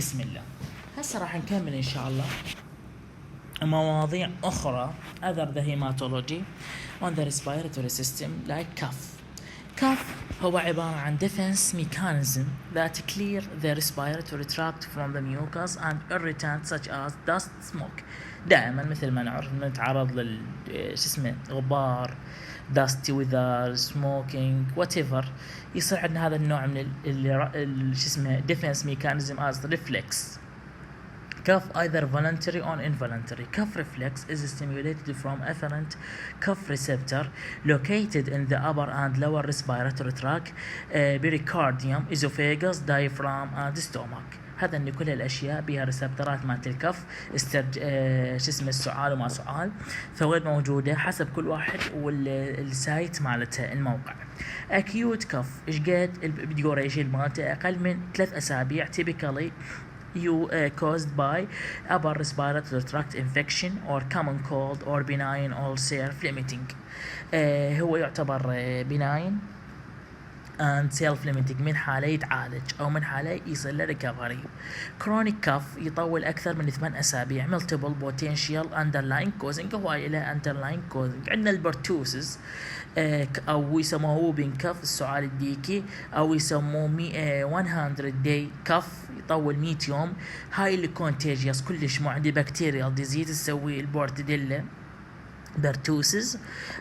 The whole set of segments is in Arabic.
بسم الله. هسه راح نكمل إن شاء الله مواضيع أخرى other the hematology on the respiratory system like cough. Cough هو عبارة عن defense mechanism that clear the respiratory tract from the mucus and irritants such as dust, smoke. دائما مثل ما نعرف نتعرض غبار dusty weather, smoking, whatever، يصير عندنا هذا النوع من defense mechanism as reflex. Cough either voluntary or involuntary. Cough reflex is stimulated from afferent cough receptor located in the upper and lower respiratory tract, pericardium, esophagus, diaphragm and stomach. هذا ان كل الاشياء بها ريسبترات مالت الكف السعال وما سعال، فوين موجوده حسب كل واحد والسايت مالتها الموقع. acute cough ايش قد الديوريشن مالته اقل من 3 اسابيع typically caused by upper respiratory tract infection or common cold or benign or self-limiting. هو يعتبر benign and self-limiting من حالة يتعالج أو من حالة يصير له recovery. chronic cough يطول أكثر من 8 أسابيع multiple potential underlying causing، هواي له underlying causing. عندنا البرتوسز أو يسموه whooping cough السعال الديكي، أو يسموه 100 day cough يطول 100 يوم. هاي contagious كلش، مو عندي bacterial disease تسوي البورتديلا pertussis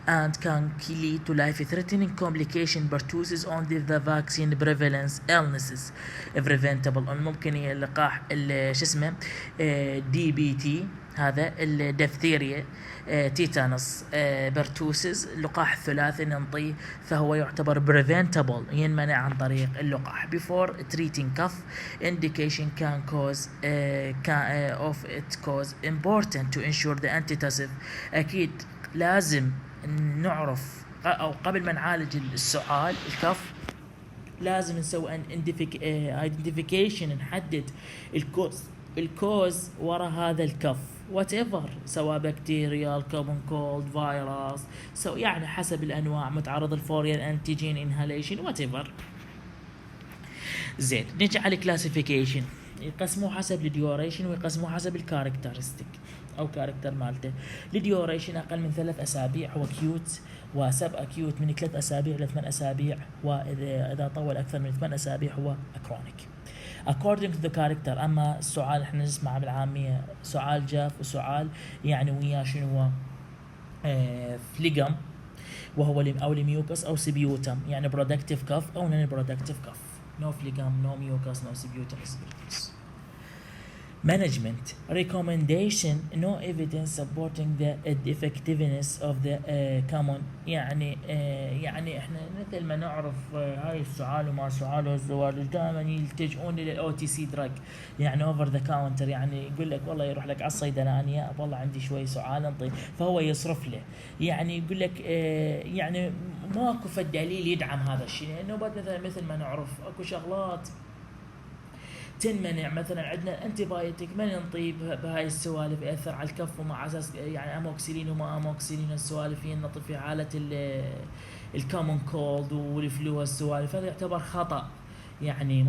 and can lead to life-threatening complication. Pertussis on the vaccine prevalence illnesses preventable. ممكن اللقاح DBT هذا الدفتيريا، تيتانوس، برتوسز، اللقاح الثلاثي ننطيه، فهو يعتبر preventable ينمنع عن طريق اللقاح. before treating cough indication can cause of its cause important to ensure the antitussive. أكيد لازم نعرف أو قبل ما نعالج السعال الكف لازم نسوي identification، نحدد الكوز وراء هذا الكف whatever، سواء بكتيريال، common cold، فيروس، يعني حسب الأنواع، متعرض الفوريال أنتيجين انهاليشن whatever. زين، نجي على الكلاسيفيكيشن، يقسموه حسب الديوريشن ويقسموه حسب الكاركترستيك أو كاركتر مالته. الديوريشن أقل من 3 أسابيع هو كيوت، وسب أكيوت من 3 أسابيع إلى 8 أسابيع، وإذا طول أكثر من 8 أسابيع هو أكرونيك. according to the character. أما السعال احنا نسمع بالعامية سعال جاف وسعال يعني وياه شنو هو فليجم، وهو أو الميوكس أو سبيوتم، يعني productive cough أو non productive cough. no phlegm, no mucus, no sputum. Management recommendation: no evidence supporting the effectiveness of the common. يعني احنا مثل ما نعرف هاي السعال وما سعال والزوال دائما يلتجؤون للاو تي سي دراج، يعني اوفر ذا كاونتر، يعني يقول لك والله يروح لك على الصيدلانيه والله عندي شوي سعال انطي، فهو يصرف له، يعني يقول لك يعني ماكو فد دليل يدعم هذا الشيء، لانه مثل ما نعرف اكو شغلات تنمنع. مثلا عندنا انتيبايوتيك ما ننطيه بهاي السوالف، ياثر على الكف ومع اساس يعني اموكسيلين وما اموكسيلين، السوالف ينطي في حاله الكومن كولد والفلو، السوالف هذا يعتبر خطا، يعني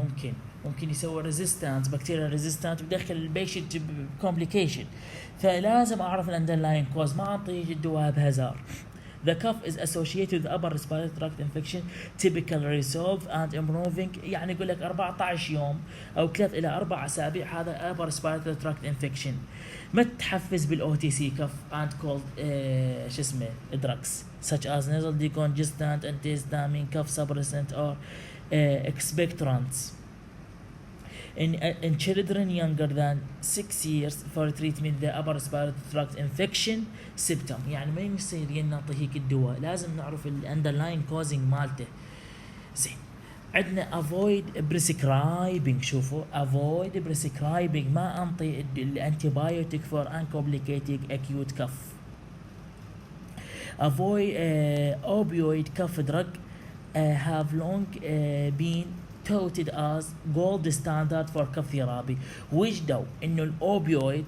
ممكن يسوي ريزيستانس، بكتيريا ريزيستانس، بدخل البيشنت بكومبليكيشن، فلازم اعرف الاندرلاين كوز، ما اعطيه الدواء بهزار. The cough is associated with upper respiratory tract infection, typically resolve and improving. يعني يقول لك 14 يوم أو 3 إلى 4 أسابيع هذا upper respiratory tract infection. ما تحفز بالأو تي سي cough and cold drugs such as nasal decongestant, antihistamine, cough suppressant or expectorants. In children younger than 6 years for treatment the upper respiratory tract infection symptom. يعني ما يصير ينعطي هيك الدواء، لازم نعرف الاندرلاين كوزنج مالته. زين، عندنا avoid prescribing. شوفوا avoid prescribing، ما انطي الانتيبايوتيك for uncomplicated acute cough. avoid opioid cough drug have long been touted as gold standard for cough therapy. وجدوا انه الاوبيويد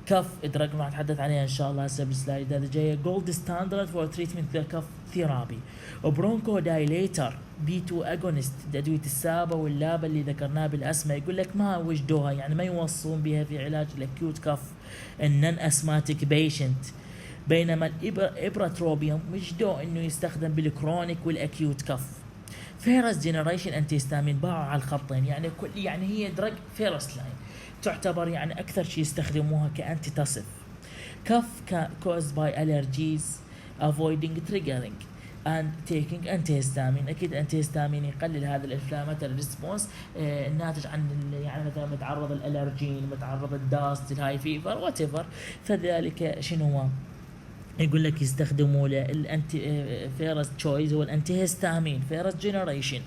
كف دراج راح نتحدث عليها ان شاء الله هسه بالسلايد هذا جايه جولد ستاندرد فور تريتمنت ذا كف ثيرابي. وبرونكو دايليتر بي 2 اجونست الادويه السابه واللابه اللي ذكرناها بالاسماء يقول لك ما وجدوها يعني ما يوصون بها في علاج الاكيوت كف النون اسماتيك بيشنت، بينما الابراتروبيوم وجدوا انه يستخدم بالكرونيك والاكيوت كف. فيرست جنريشن انتيستامين باعوا على الخطين، يعني كل يعني هي دراج فيرست لاين تعتبر يعني اكثر شيء يستخدموها كانتي تصف. كف caused by allergies avoiding triggering and taking antihistamine. اكيد antihistamine يقلل هذا الانفلاماتوري ريسبونس الناتج عن يعني مثلا متعرض الالرجين، متعرض الداست، الهاي فيفر وات ايفر، فذلك شنو هو يقول لك يستخدموا له الانتي فيرست تشويس هو الانتي هيستامين فيرست جنريشن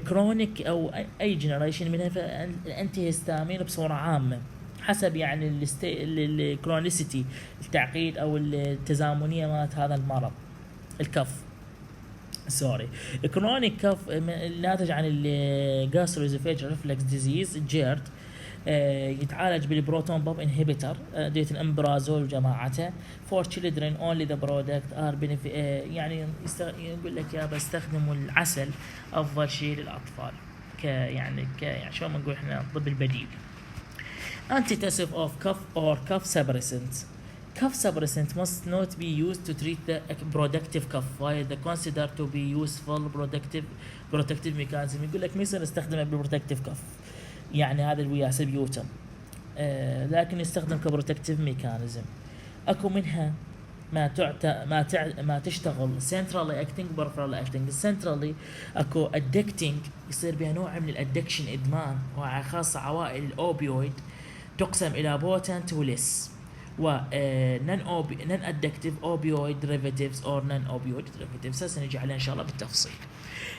كرونيك او اي جنريشن منها الانتي هيستامين بصوره عامه حسب يعني الكرونيسيتي التعقيد او التزامنيه مالت هذا المرض الكف سوري. كرونيك كف الناتج عن الجاستروزوفيجيال ريفلكس ديزيز جيرد يتعالج بالبروتون بوب انهبيتر ديت الامبرازول وجماعته فور تشيلدرن اونلي ذا برودكت ار يعني يقول لك يا بستخدموا العسل افضل شيء للاطفال يعني شو ما نقول احنا الطب البديل. Antitussive of cough or cough suppressants. Cough suppressant must not be used to treat the productive cough while the considered to be useful protective mechanism. يقول لك ما يصير نستخدمه بالبروتكتيف كف، يعني هذا الويا سبيوتم لكن يستخدم كبروتكتيف ميكانيزم. اكو منها ما تشتغل centrally acting peripherally acting. centrally اكو addicting يصير بها نوع من الادكشن ادمان وخاصه عوائل الاوبيويد تقسم الى potent وليس و non addictive opioid derivatives or non opioid derivatives. هسه نجي عليها ان شاء الله بالتفصيل.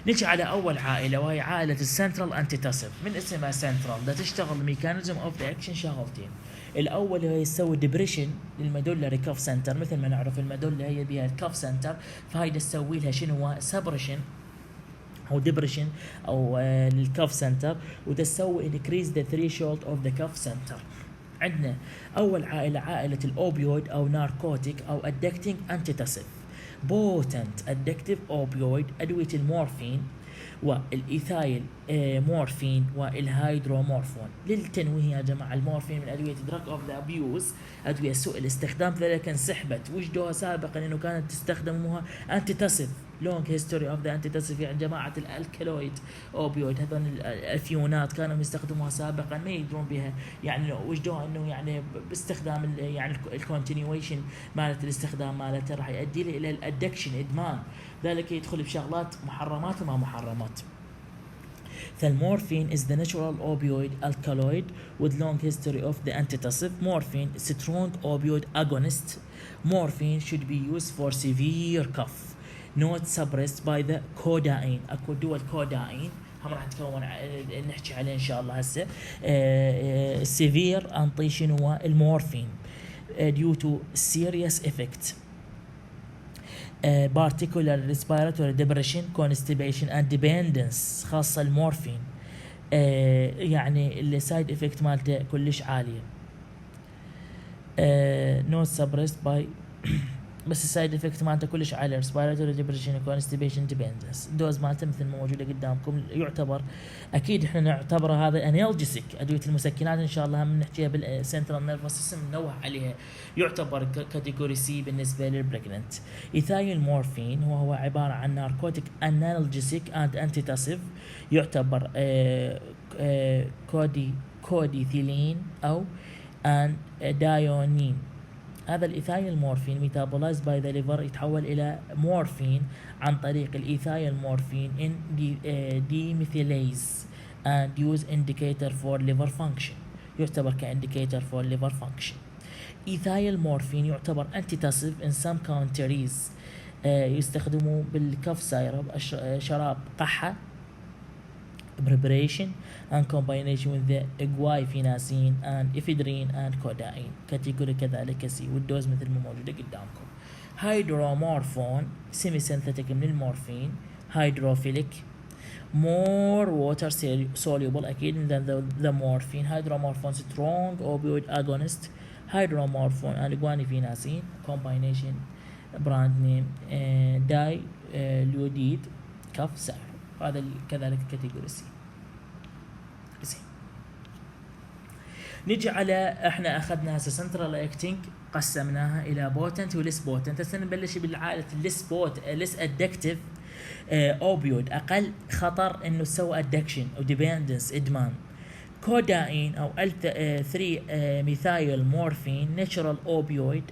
نجي على اول عائله وهي عائله السنترال انتيتاسيف. من اسمها سنترال ده تشتغل ميكانيزم اوف ذا اكشن شغلتين. الاول هي يسوي ديبريشن للمدولاري كاف سنتر، مثل ما نعرف المدوله هي بها الكاف سنتر، فهاي تسوي لها شنو هو سبريشن او ديبريشن او للكاف سنتر، وتسوي انكريز ذا ثريشولد اوف ذا كاف سنتر. عندنا اول عائله عائله الاوبيويد او ناركوتيك او ادكتنج انتيتاسيف. بوتنت ادكتيف اوبيويد ادويه المورفين والايثايل مورفين والهيدرومورفون. للتنويه يا جماعه المورفين من ادويه دراج اوف ذا ابيوز، ادويه سوء الاستخدام، ذلك انسحبت. وجدوها سابقا انه كانت تستخدموها انتيتاسيف لونج هيستوري اوف ذا انتيتاسيف، يعني جماعه الالكالويد اوبيويد هذول الافيونات كانوا يستخدموها سابقا ما يدرون بها، يعني وجدوها انه يعني باستخدام يعني الكونتينيويشن مالت الاستخدام مالته راح يؤدي الى الادكشن ادمان، ذلك يدخل بشغلات محرمات وما محرمات. Morphine is the natural opioid alkaloid with long history of the antitussive. Morphine is a strong opioid agonist. Morphine should be used for severe cough, not suppressed by the codeine. اكو دول كوداين هم راح نتكون نحكي عليه ان شاء الله هسه. severe انطي شنو هو المورفين due to serious effect. particular respiratory depression, constipation and dependence، خاصة المورفين يعني السايد افكت مالته كلش عالية. not suppressed by بس السايد افكت مالته كلش عالي. respiratory depression constipation dependence. الدوز مالته مثل ما موجوده قدامكم يعتبر اكيد احنا نعتبره هذا انالجيسيك، ادويه المسكنات ان شاء الله هم نحكيها بالسنترال نيرفس سيستم ننوه عليها، يعتبر كاتيجوري سي بالنسبه للبريجننت. ايثايل مورفين هو عباره عن ناركوتيك انالجيسيك اند انتيتاسيف، يعتبر كوديثيلين او ان دايونين. هذا الإيثايل مورفين ميتابولايز باي ذا ليفر يتحول إلى مورفين عن طريق الإيثايل مورفين in demethylase and use indicator for liver function، يعتبر كانديكيتر for liver function. إيثايل مورفين يعتبر antitussive in some countries، يستخدموا بالكف سايرب شراب قحة preparation and combination with the guaifenesin and ephedrine and codeine. كاتيجوري كذلك سي، والدوز مثل ما موجودة قدامكم. هيدرومورفون سيمي سينثيتيك من المورفين، هيدروفيليك more water soluble أكيد than the morphine. هيدرومورفون strong opioid agonist هيدرومورفون and guanifenasin combination brand name داي ليوديد كف سعر. هذا كذلك كاتيجوري سي. نجي على احنا اخذنا هسه سنترال اكتنج قسمناها الى بوتنت وليس بوتنت. هسه نبلش بالعائله ليس ادكتيف اوبيود اقل خطر انه تسوي ادكشن او ديبندنس ادمان. كوداين او 3 ميثايل مورفين ناتشرال اوبيويد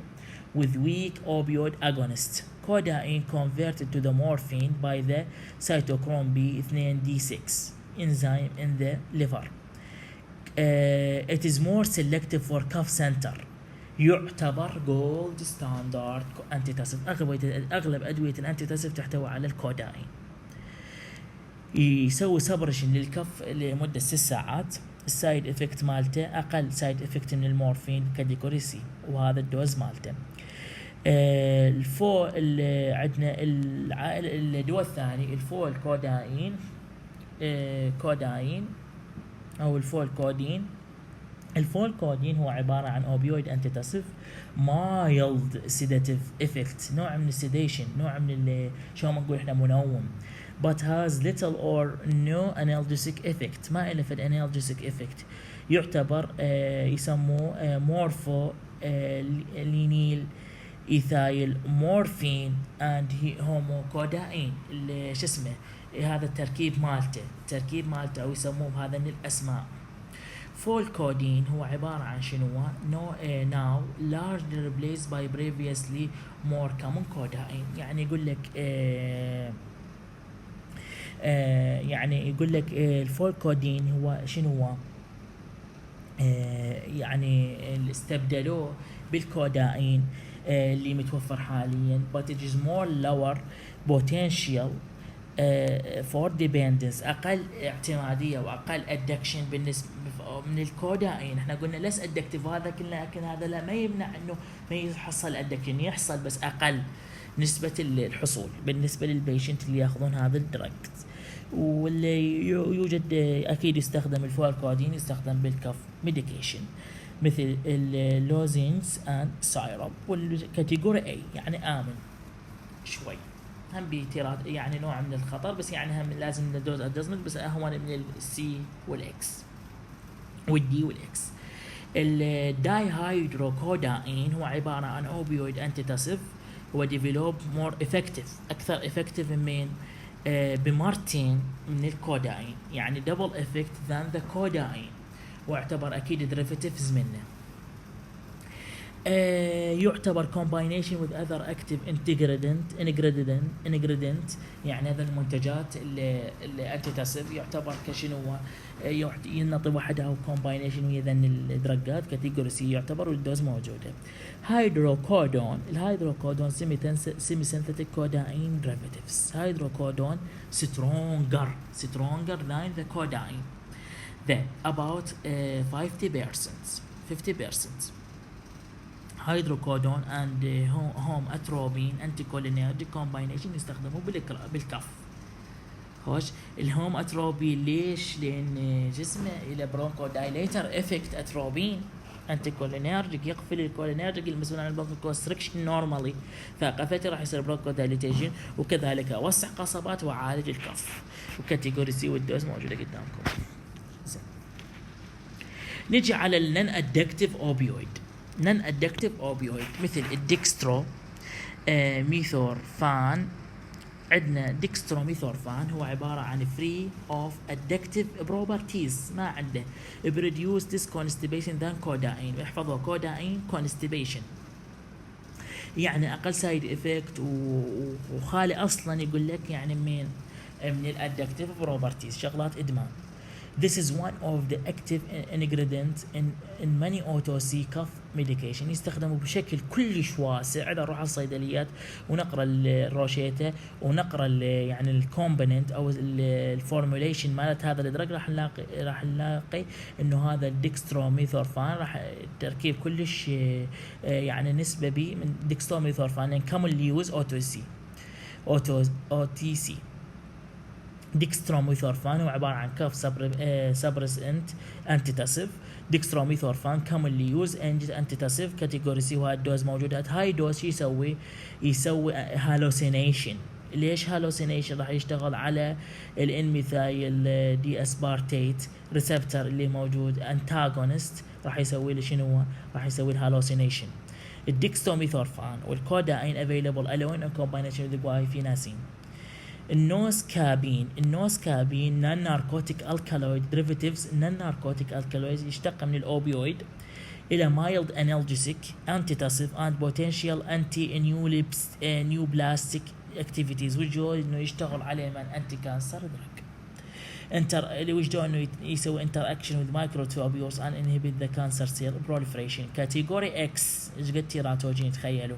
with weak opioid agonist. Codeine converted to the morphine by the cytochrome B2D6 enzyme in the liver. It is more selective for cough center. يعتبر gold standard antitussive. أغلب أدوية الانتيتاسيف تحتوي على الكوداين. يسوي سبرشن للكف لمدة 6 ساعات. السايد افكت مالته أقل سايد افكت من المورفين كاتيجوري، وهذا الدوز مالته. الفو عندنا الدواء الثاني الفول كوداين كوداين او الفول كودين. الفول كودين هو عبارة عن اوبيويد انتيتاسيف مايلد سيداتيف افكت، نوع من السيديشن، نوع من شو ما نقول احنا منوم، but has little or no analgesic effect. ما إلا في الانالجيسيك افكت. يعتبر يسموه مورفو لينيل ايثايل مورفين اند هومو كوداين. شو اسمه هذا التركيب مالته او يسموه بهذا الاسماء. فول كودين هو عبارة عن شنو؟ now largely replaced by previously more common codeine. يعني يقول لك يعني يقول لك الفول كودين هو شنو هو؟ يعني استبدلوه بالكوداين اللي متوفر حاليا but it is more lower potential for dependence. أقل اعتمادية وأقل addiction بالنسبة من الكوداين. احنا قلنا less addictive هذا كله، لكن هذا لا ما يمنع انه ما يحصل addiction، يحصل بس أقل نسبة الحصول بالنسبة للبيشنت اللي ياخذون هذا الدرج. واللي يوجد أكيد يستخدم الفول كودين يستخدم بالكف ميديكيشن مثل اللوزينز اند سايروب. والكاتيجوري اي يعني آمن شوي، هم بيتيرات يعني نوع من الخطر، بس يعني هم لازم الدوز ادجستمنت بس اهون من السي والاكس والدي والاكس. الداي هيدروكوداين هو عبارة عن اوبيويد انتيتاسيف، هو ديفلوب مور افكتيف، اكثر افكتيف من بمرتين من الكوداين، يعني دبل افكت ذان ذا كوداين، واعتبر اكيد دريفيتيفز منه. يعتبر combination with other active ingredient يعني هذا المنتجات اللي انتيتاسيف يعتبر كشنو ينطي وحدها وكومباينيشن ويا ذن الدرجات كاتيجوري سي يعتبر والدوز موجوده. هيدروكودون، الهيدروكودون سيمي سينثيتيك كوداين derivatives. هيدروكودون stronger than the codeine, then about 50%. هيدروكودون and هوم اتروبين انتيكولينيرجيك كومباينيشن يستخدموا بالكف. خوش الهوم اتروبين ليش؟ لان جسمه الى برونكو دايليتر افكت. اتروبين انتيكولينيرجيك يقفل الكولينيرجيك المسؤول عن البرونكو كونستريكشن نورمالي، فقفته راح يصير برونكو دايليتيشن، وكذلك اوسع قصبات وعالج الكف. وكاتيجوري سي والدوز موجوده قدامكم. نجي على النون ادكتيف اوبيويد. نون ادكتيف اوبيويد مثل الديكسترو ميثورفان. عندنا ديكسترو ميثورفان هو عبارة عن فري اوف ادكتيف بروبرتيز، ما عنده بروديوس ديس كونستيبيشن ذان كوداين. يحفظوا كوداين كونستيبيشن يعني اقل سايد افكت وخالي اصلا يقول لك يعني من الادكتيف بروبرتيز، شغلات ادمان. This is one of the active ingredients in many OTC cough medication. يستخدموا بشكل كلش واسع. إذا نروح على الصيدليات ونقرأ الروشيتا ونقرأ يعني الكومبوننت أو الفورموليشن مالت هذا الدرج راح نلاقي إنه هذا الديكستروميثورفان راح تركيب كلش يعني نسبة بي من ديكستروميثورفان، يعني commonly used OTC. ديكستروميثورفان هو عبارة عن كف سبرسنت انتيتاسيف. ديكستروميثورفان commonly used انتيتاسيف كاتيجوري سي، وهاي الدوز موجودة هاي دوز. يسوي هالوسينيشن. ليش هالوسينيشن؟ راح يشتغل على الانميثايل دي اسبارتيت ريسبتور اللي موجود انتاغونست، راح يسوي له شنو؟ راح يسوي الهالوسينيشن. الديكستروميثورفان والكوداين available alone in combination with guaifenesin. النوز كابين نون ناركوتيك الكالويد derivatives. نون ناركوتيك الكالويد يشتق من الاوبيويد الى mild analgesic antitussive and potential anti-neoplastic activities، وجو انه يشتغل عليه من انتي كانسر دراج. اللي وجدوا انه يسوي interaction with microtubules and inhibit the cancer cell proliferation. كاتيجوري اكس ايش قد تيراتوجين تخيلوا،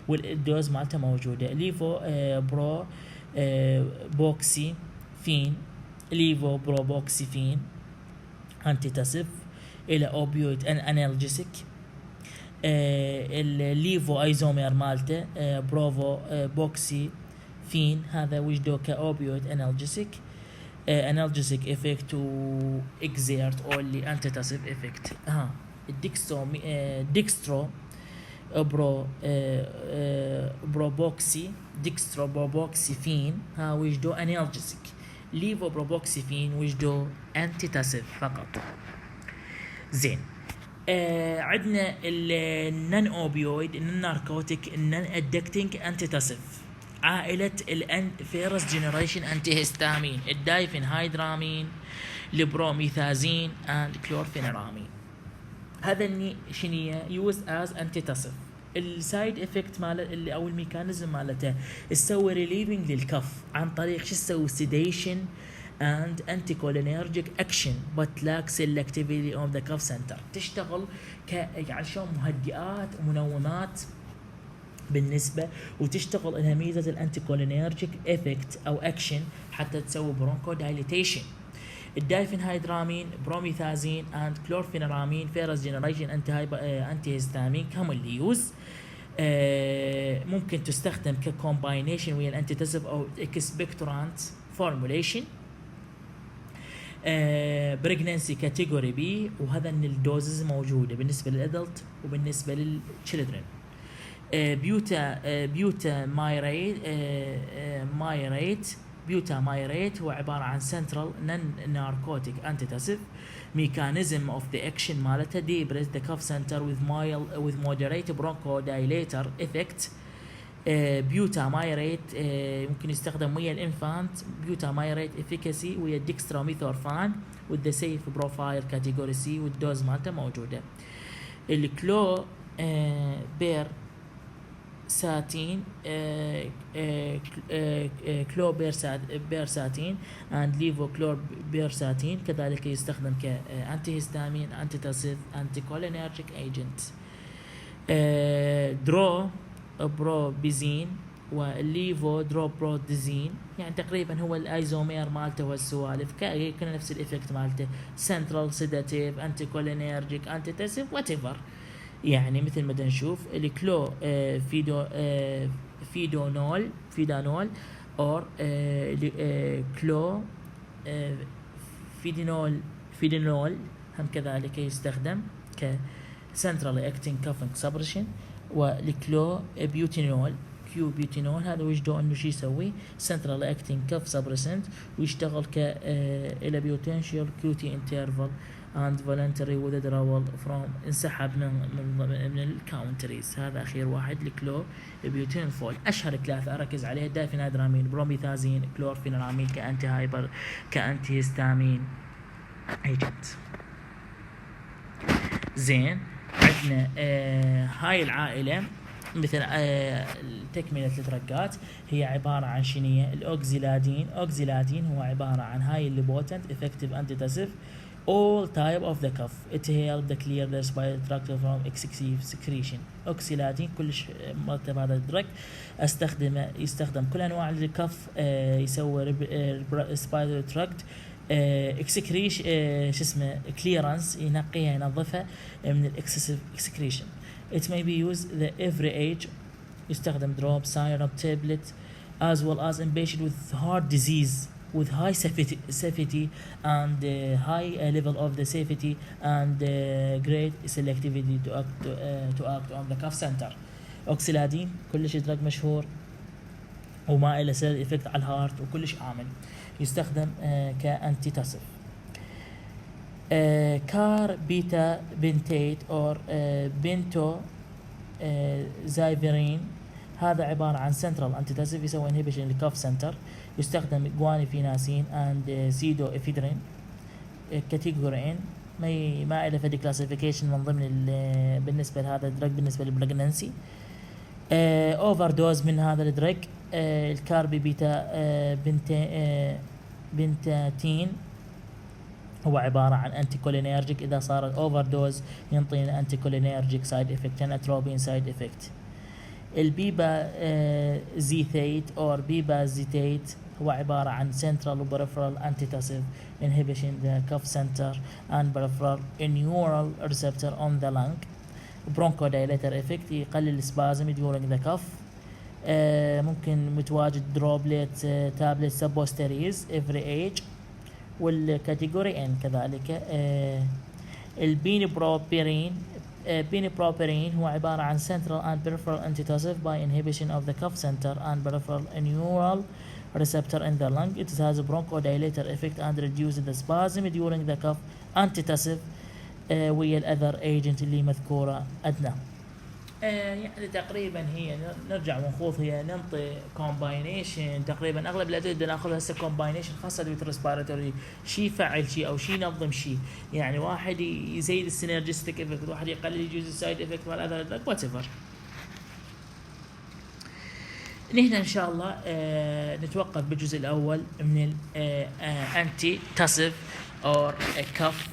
والدوز مالته موجوده. ليفو برو بوكسي فين، ليفو برو بوكسي فين انتيتاسيف الى اوبيويد انالجيسيك. الليفو ايزومير مالته بروفو بوكسي فين، هذا وجدوا كاوبيويد انالجيسيك. analgesic effect و exert only antitussive effect. dextro بروبوكسيفين ها وجدوا analgesic. ليفو بروبوكسيفين وجدوا antitussive فقط. زين. عندنا النون اوبيويد النون ناركوتيك النون ادكتنج انتيتاسيف، عائلة فيرست جنريشن انتي هيستامين، الدايفينهايدرامين، البروميثازين اند كلورفينرامين. هذا شنية يوز از انتيتاسيف. السايد افكت مال اللي او الميكانيزم مالته تسوي ريليفنج للكف عن طريق شو تسوي سيديشن and anticholinergic action but lacks selectivity on the cuff center. تشتغل يعني شلون مهدئات ومنومات بالنسبة، وتشتغل انها ميزة الانتيكولينيرجيك افكت او اكشن حتى تسوي برونكو دايليتيشن. الدايفينهايدرامين، بروميثازين اند كلورفينرامين فيرست جنريشن انتي هيستامين commonly يوز. ممكن تستخدم ككومباينيشن ويا الانتيتاسيف او اكسبكتورانت فورموليشن. بريجنانسي كاتيجوري بي، وهذا ان الدوزز موجوده بالنسبه للادلت وبالنسبه للتشيلدرن. بيوتا مايريت هو عباره عن سنترال نون ناركوتيك انتيتاسيف. ميكانيزم اوف ذا اكشن مالته ديبريس ذا كاف سنتر with moderate bronchodilator effect. بيوتا مايريت ممكن يستخدم ويا الانفانت. بيوتا مايريت افيكاسي ويا الديكستروميثورفان والذا سيف بروفايل كاتيجوري سي، والدوز مالته موجوده. الكلو بير ساتين كلو بير ساتين اند ليفو كلور بير ساتين كذلك يستخدم كانتي هيستامين انتيتاسيف انتيكولينرجيك ايجنت. درو بروبيزين والليفو دروبروديزين يعني تقريبا هو الايزومير مالته والسوالف كنا نفس الافكت مالته، سنترال سيداتيف انتيكولينرجيك انتيتاسيف وات ايفر. يعني مثل ما نشوف الكلو فيدانول اور كلو فيدينول هم كذلك يستخدم ك centrally acting coughing suppression. والكلو بيوتينول هذا وجدوا انه شي يسوي centrally acting cough suppressant ويشتغل ك الى بيوتنشال QT interval and voluntary withdrawal from انسحب من الكاونتريز. هذا اخير واحد الكلو بيوتينفول. اشهر ثلاثه اركز عليها دايفينهايدرامين، بروميثازين، كلورفينرامين كانتي هيستامين ايجنت. زين. عندنا هاي العائله مثل تكملة الرقات هي عبارة عن شنية الأوكزيلادين هو عبارة عن هاي اللي potent effective antitussive all type of the cough. It help the clear the respiratory tract from excessive secretion. أوكسيلادين كلش مرتب هذا الدرج يستخدم كل أنواع الكف يسوي respiratory tract excretion شو اسمه clearance ينقيها ينظفها من excessive excretion. It may be used the every age. يستخدم drop, syrup, tablet as well as in patient with heart disease with high safety and high level of the safety and great selectivity to act on the cuff center. اوكسيلادين كلش دراج مشهور وما له سيل افكت على الهارت وكلش آمن، يستخدم كأنتي تاسف. كار بيتا بنتيت اور بنتو زايفيرين، هذا عبارة عن سنترال انتيتاسيف يسوي انهبيشن للكاف سنتر، يستخدم جوانيفيناسين اند سيدو افيدرين كاتيجورين، ما له فدي كلاسيفيكيشن من ضمن بالنسبة لهذا الدرج بالنسبة للبريجننسي. اوفر دوز من هذا الدرج الكاربي بيتا بنتاتين هو عبارة عن انتي كولينيرجيك، اذا صار الاوفر دوز ينطينا انتي كولينيرجيك سايد افكت اناتروبين سايد افكت. البيبا زيثيت اور بيبا زيتيت هو عبارة عن central peripheral antitussive inhibition the cuff center and peripheral neural receptor on the lung. bronchodilator effect يقلل spasm during the cough. ممكن متواجد droplet tablet suppositories every age. والكاتيجوري N كذلك. البينيبروبيرين هو عبارة عن central and peripheral antitussive by inhibition of the cuff center and peripheral neural receptor in the lung. It has a bronchodilator effect and reduces the spasm during the cough. antitussive ويا الأذر agent اللي مذكورة أدنى. يعني تقريبا هي نرجع ونخوض هي ننطي كومباينيشن، تقريبا اغلب الادويه بدنا ناخذها هسه كومباينيشن، خاصه ادويه الريسبيراتوري شيء يفعل شيء او شيء ينظم شيء، يعني واحد يزيد السينرجستيك افكت، واحد يقلل يجوز السايد افكت مال هذا وات ايفر. نحن ان شاء الله نتوقف بالجزء الاول من الانتي تاسيف اور كف